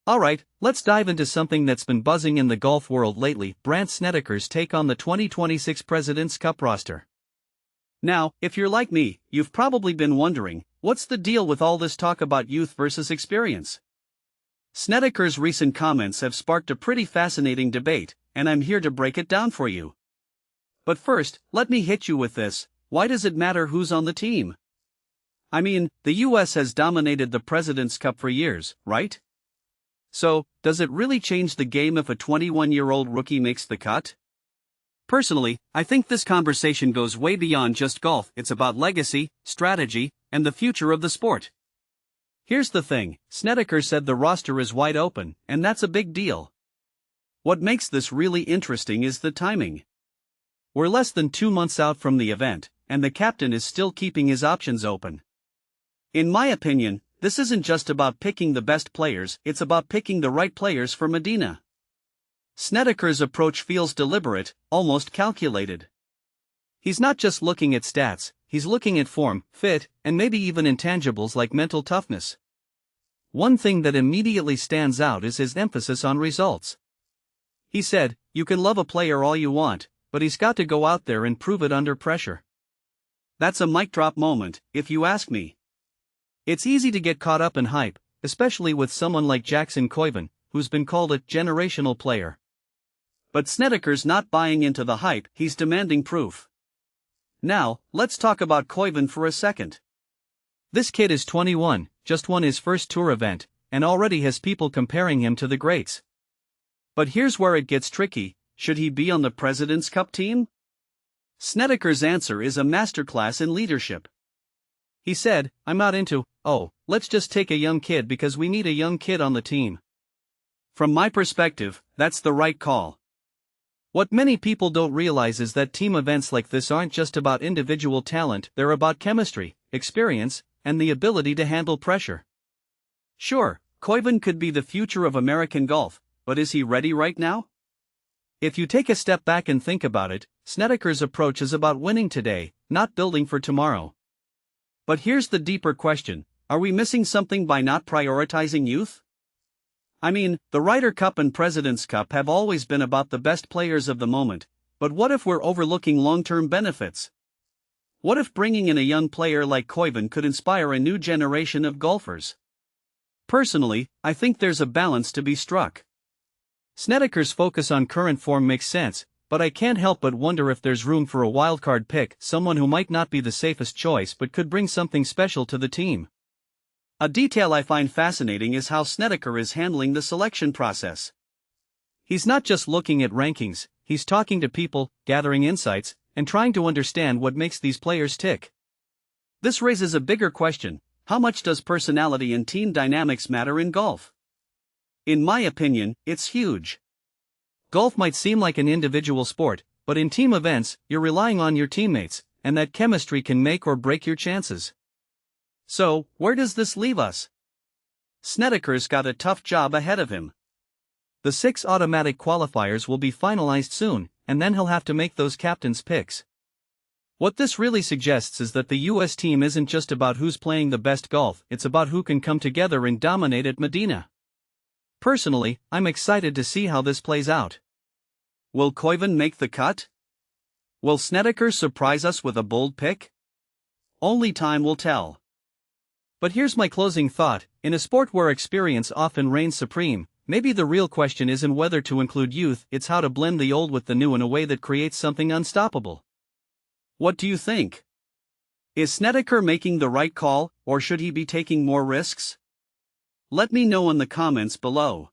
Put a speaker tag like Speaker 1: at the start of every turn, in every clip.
Speaker 1: Alright, let's dive into something that's been buzzing in the golf world lately: Brandt Snedeker's take on the 2026 Presidents Cup roster. Now, if you're like me, you've probably been wondering, what's the deal with all this talk about youth versus experience? Snedeker's recent comments have sparked a pretty fascinating debate, and I'm here to break it down for you. But first, let me hit you with this: why does it matter who's on the team? I mean, the U.S. has dominated the Presidents Cup for years, right? So, does it really change the game if a 21-year-old rookie makes the cut? Personally, I think this conversation goes way beyond just golf. It's about legacy, strategy, and the future of the sport. Here's the thing: Snedeker said the roster is wide open, and that's a big deal. What makes this really interesting is the timing. We're less than 2 months out from the event, and the captain is still keeping his options open. In my opinion, this isn't just about picking the best players, it's about picking the right players for Medina. Snedeker's approach feels deliberate, almost calculated. He's not just looking at stats, he's looking at form, fit, and maybe even intangibles like mental toughness. One thing that immediately stands out is his emphasis on results. He said, "You can love a player all you want, but he's got to go out there and prove it under pressure." That's a mic drop moment, if you ask me. It's easy to get caught up in hype, especially with someone like Jackson Koivun, who's been called a generational player. But Snedeker's not buying into the hype, he's demanding proof. Now, let's talk about Koivun for a second. This kid is 21, just won his first tour event, and already has people comparing him to the greats. But here's where it gets tricky: should he be on the Presidents Cup team? Snedeker's answer is a masterclass in leadership. He said, "I'm not into, let's just take a young kid because we need a young kid on the team." From my perspective, that's the right call. What many people don't realize is that team events like this aren't just about individual talent, they're about chemistry, experience, and the ability to handle pressure. Sure, Koivun could be the future of American golf, but is he ready right now? If you take a step back and think about it, Snedeker's approach is about winning today, not building for tomorrow. But here's the deeper question: are we missing something by not prioritizing youth? I mean, the Ryder Cup and Presidents Cup have always been about the best players of the moment, but what if we're overlooking long-term benefits? What if bringing in a young player like Koivun could inspire a new generation of golfers? Personally, I think there's a balance to be struck. Snedeker's focus on current form makes sense, but I can't help but wonder if there's room for a wildcard pick, someone who might not be the safest choice but could bring something special to the team. A detail I find fascinating is how Snedeker is handling the selection process. He's not just looking at rankings, he's talking to people, gathering insights, and trying to understand what makes these players tick. This raises a bigger question: how much does personality and team dynamics matter in golf? In my opinion, it's huge. Golf might seem like an individual sport, but in team events, you're relying on your teammates, and that chemistry can make or break your chances. So, where does this leave us? Snedeker's got a tough job ahead of him. The 6 automatic qualifiers will be finalized soon, and then he'll have to make those captain's picks. What this really suggests is that the U.S. team isn't just about who's playing the best golf, it's about who can come together and dominate at Medina. Personally, I'm excited to see how this plays out. Will Koivun make the cut? Will Snedeker surprise us with a bold pick? Only time will tell. But here's my closing thought: in a sport where experience often reigns supreme, maybe the real question isn't whether to include youth, it's how to blend the old with the new in a way that creates something unstoppable. What do you think? Is Snedeker making the right call, or should he be taking more risks? Let me know in the comments below.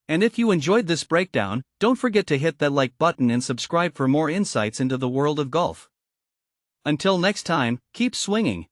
Speaker 1: And if you enjoyed this breakdown, don't forget to hit that like button and subscribe for more insights into the world of golf. Until next time, keep swinging.